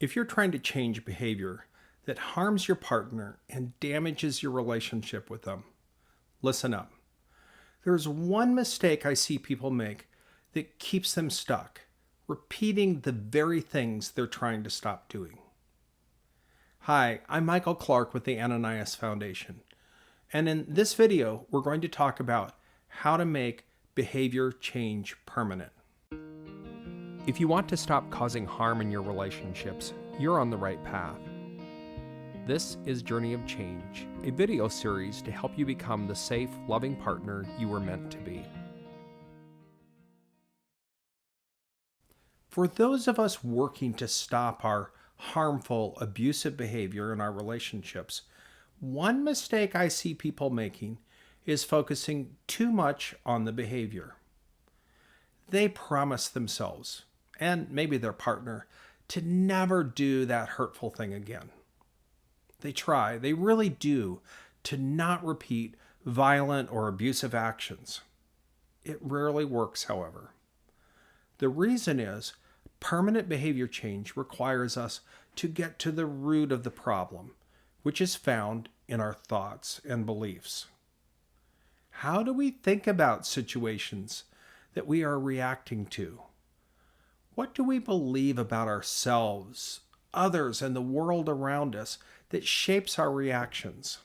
If you're trying to change behavior that harms your partner and damages your relationship with them, listen up. There's one mistake I see people make that keeps them stuck, repeating the very things they're trying to stop doing. Hi, I'm Michael Clark with the Ananias Foundation, and in this video, we're going to talk about how to make behavior change permanent. If you want to stop causing harm in your relationships, you're on the right path. This is Journey of Change, a video series to help you become the safe, loving partner you were meant to be. For those of us working to stop our harmful, abusive behavior in our relationships, one mistake I see people making is focusing too much on the behavior. They promise themselves, and maybe their partner, to never do that hurtful thing again. They try, they really do, to not repeat violent or abusive actions. It rarely works, however. The reason is permanent behavior change requires us to get to the root of the problem, which is found in our thoughts and beliefs. How do we think about situations that we are reacting to? What do we believe about ourselves, others, and the world around us that shapes our reactions?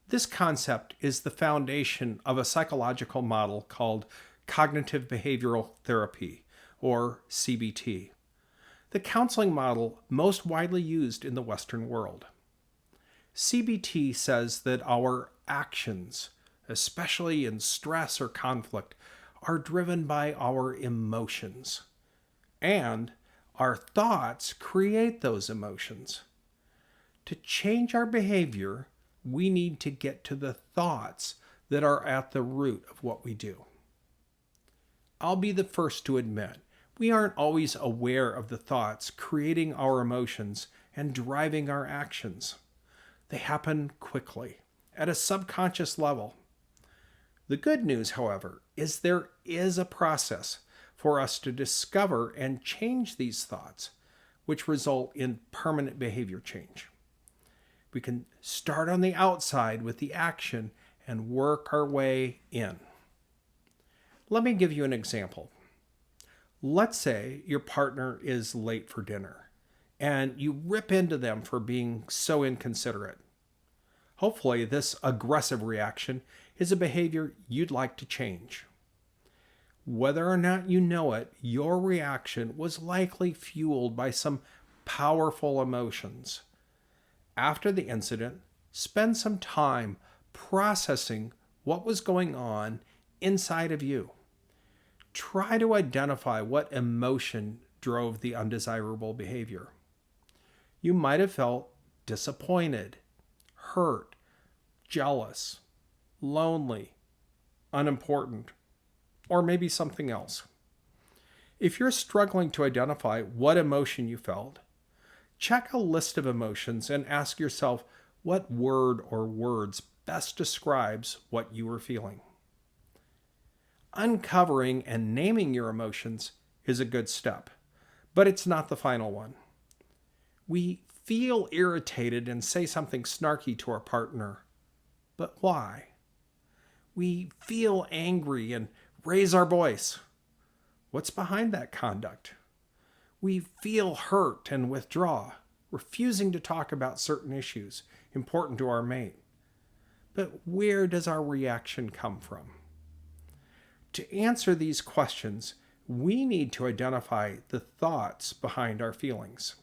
This concept is the foundation of a psychological model called cognitive behavioral therapy, or CBT, the counseling model most widely used in the Western world. CBT says that our actions, especially in stress or conflict, are driven by our emotions. And our thoughts create those emotions. To change our behavior, we need to get to the thoughts that are at the root of what we do. I'll be the first to admit, we aren't always aware of the thoughts creating our emotions and driving our actions. They happen quickly, at a subconscious level. The good news, however, is there is a process for us to discover and change these thoughts, which result in permanent behavior change. We can start on the outside with the action and work our way in. Let me give you an example. Let's say your partner is late for dinner, and you rip into them for being so inconsiderate. Hopefully, this aggressive reaction is a behavior you'd like to change. Whether or not you know it, your reaction was likely fueled by some powerful emotions. After the incident, spend some time processing what was going on inside of you. Try to identify what emotion drove the undesirable behavior. You might have felt disappointed, hurt, jealous, lonely, unimportant, or maybe something else. If you're struggling to identify what emotion you felt, check a list of emotions and ask yourself what word or words best describes what you were feeling. Uncovering and naming your emotions is a good step, but it's not the final one. We feel irritated and say something snarky to our partner, but why? We feel angry and raise our voice. What's behind that conduct? We feel hurt and withdraw, refusing to talk about certain issues important to our mate. But where does our reaction come from? To answer these questions, we need to identify the thoughts behind our feelings.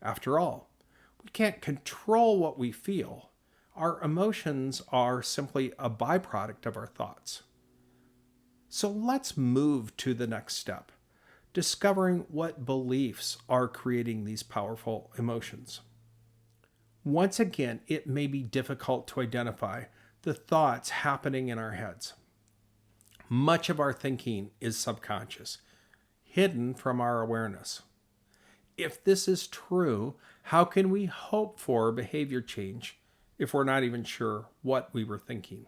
After all, we can't control what we feel. Our emotions are simply a byproduct of our thoughts. So let's move to the next step, discovering what beliefs are creating these powerful emotions. Once again, it may be difficult to identify the thoughts happening in our heads. Much of our thinking is subconscious, hidden from our awareness. If this is true, how can we hope for behavior change if we're not even sure what we were thinking?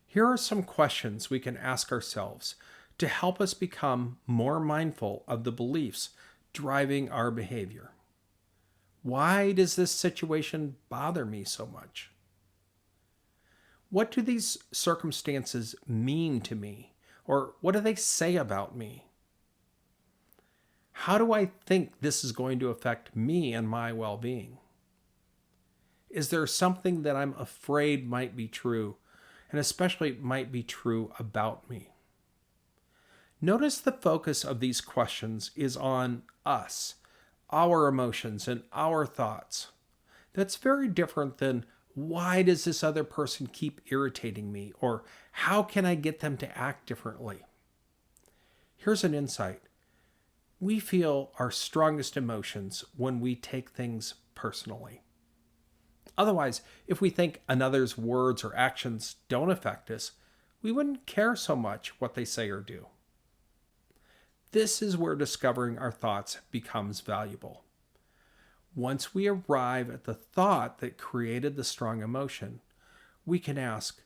Here are some questions we can ask ourselves to help us become more mindful of the beliefs driving our behavior? Why does this situation bother me so much? What do these circumstances mean to me? Or what do they say about me? How do I think this is going to affect me and my well-being? Is there something that I'm afraid might be true, and especially might be true about me? Notice the focus of these questions is on us, our emotions, and our thoughts. That's very different than why does this other person keep irritating me, or how can I get them to act differently? Here's an insight. We feel our strongest emotions when we take things personally. Otherwise, if we think another's words or actions don't affect us, we wouldn't care so much what they say or do. This is where discovering our thoughts becomes valuable. Once we arrive at the thought that created the strong emotion, we can ask,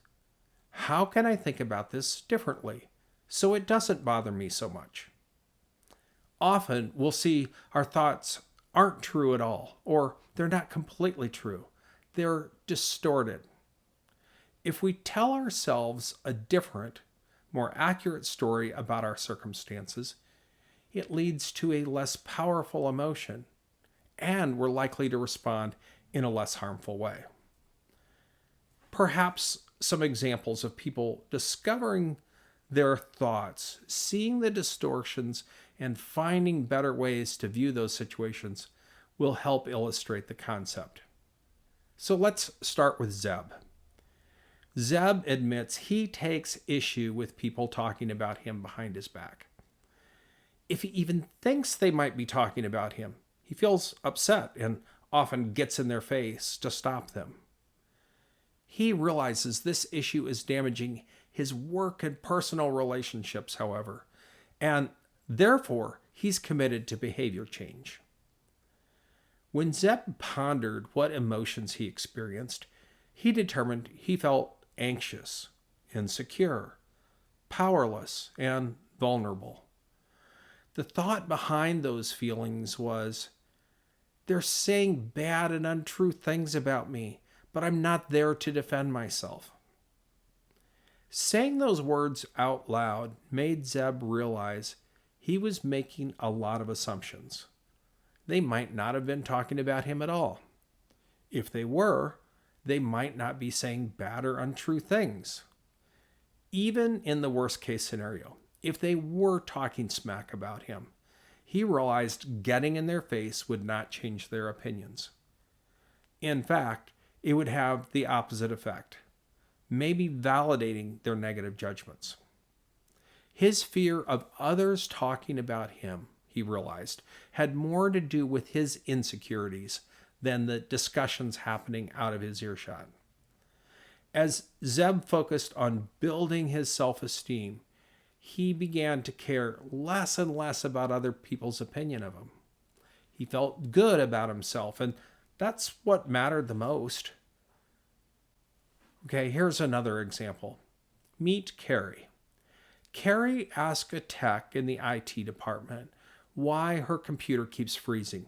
how can I think about this differently so it doesn't bother me so much? Often we'll see our thoughts aren't true at all, or they're not completely true. They're distorted. If we tell ourselves a different, more accurate story about our circumstances, it leads to a less powerful emotion, and we're likely to respond in a less harmful way. Perhaps some examples of people discovering their thoughts, seeing the distortions, and finding better ways to view those situations will help illustrate the concept. So let's start with Zeb. Zeb admits he takes issue with people talking about him behind his back. If he even thinks they might be talking about him, he feels upset and often gets in their face to stop them. He realizes this issue is damaging his work and personal relationships, however, and therefore he's committed to behavior change. When Zeb pondered what emotions he experienced, he determined he felt anxious, insecure, powerless, and vulnerable. The thought behind those feelings was, they're saying bad and untrue things about me, but I'm not there to defend myself. Saying those words out loud made Zeb realize he was making a lot of assumptions. They might not have been talking about him at all. If they were, they might not be saying bad or untrue things. Even in the worst case scenario, if they were talking smack about him, he realized getting in their face would not change their opinions. In fact, it would have the opposite effect, maybe validating their negative judgments. His fear of others talking about him, he realized, had more to do with his insecurities than the discussions happening out of his earshot. As Zeb focused on building his self-esteem, he began to care less and less about other people's opinion of him. He felt good about himself, and that's what mattered the most. Okay, here's another example. Meet Carrie. Carrie asked a tech in the IT department why her computer keeps freezing.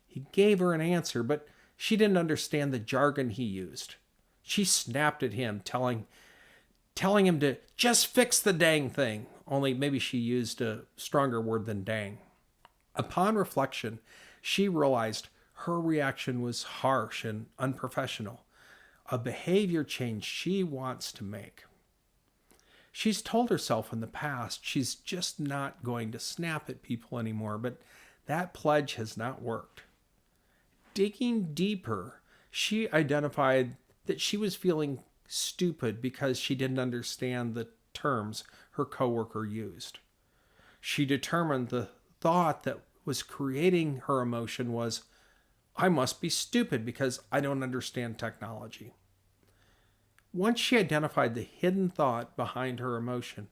He gave her an answer, but she didn't understand the jargon he used. She snapped at him, telling him to just fix the dang thing, only maybe she used a stronger word than dang. Upon reflection, she realized her reaction was harsh and unprofessional, a behavior change she wants to make. She's told herself in the past she's just not going to snap at people anymore, but that pledge has not worked. Digging deeper, she identified that she was feeling stupid because she didn't understand the terms her coworker used. She determined the thought that was creating her emotion was, I must be stupid because I don't understand technology. Once she identified the hidden thought behind her emotion,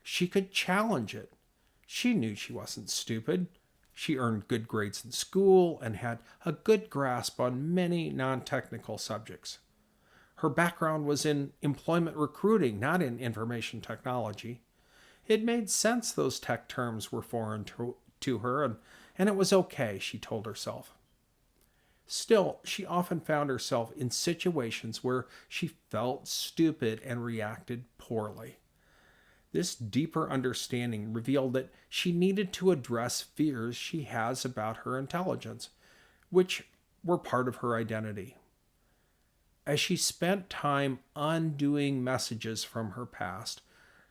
she could challenge it. She knew she wasn't stupid. She earned good grades in school and had a good grasp on many non-technical subjects. Her background was in employment recruiting, not in information technology. It made sense those tech terms were foreign to her, and it was okay, she told herself. Still, she often found herself in situations where she felt stupid and reacted poorly. This deeper understanding revealed that she needed to address fears she has about her intelligence, which were part of her identity. As she spent time undoing messages from her past,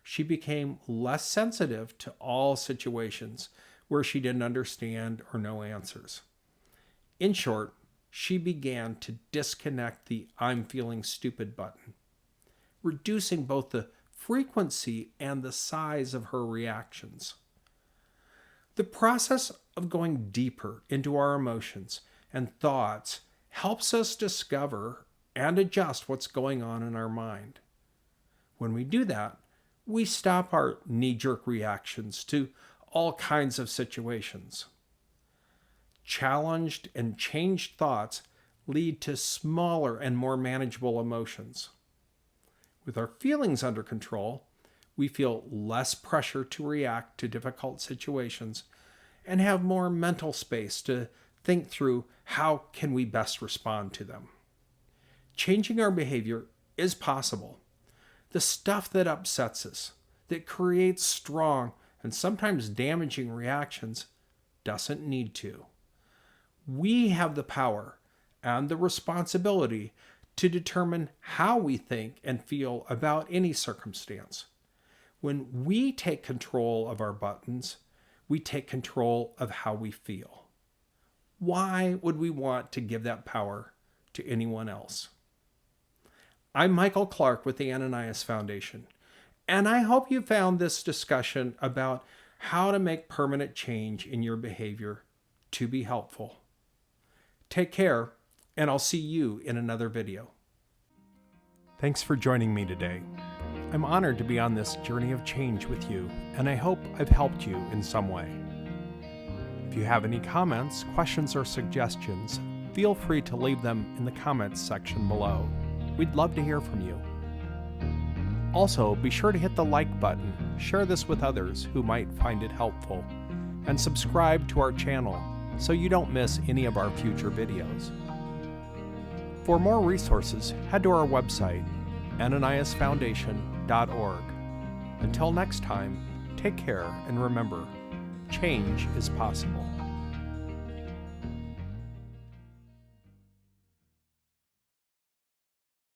she became less sensitive to all situations where she didn't understand or know answers. In short, she began to disconnect the "I'm feeling stupid" button, reducing both the frequency and the size of her reactions. The process of going deeper into our emotions and thoughts helps us discover and adjust what's going on in our mind. When we do that, we stop our knee-jerk reactions to all kinds of situations. Challenged and changed thoughts lead to smaller and more manageable emotions. With our feelings under control, we feel less pressure to react to difficult situations and have more mental space to think through how can we best respond to them. Changing our behavior is possible. The stuff that upsets us, that creates strong and sometimes damaging reactions, doesn't need to. We have the power and the responsibility to determine how we think and feel about any circumstance. When we take control of our buttons, we take control of how we feel. Why would we want to give that power to anyone else? I'm Michael Clark with the Ananias Foundation, and I hope you found this discussion about how to make permanent change in your behavior to be helpful. Take care, and I'll see you in another video. Thanks for joining me today. I'm honored to be on this journey of change with you, and I hope I've helped you in some way. If you have any comments, questions, or suggestions, feel free to leave them in the comments section below. We'd love to hear from you. Also, be sure to hit the like button, share this with others who might find it helpful, and subscribe to our channel so you don't miss any of our future videos. For more resources, head to our website, ananiasfoundation.org. Until next time, take care and remember, change is possible.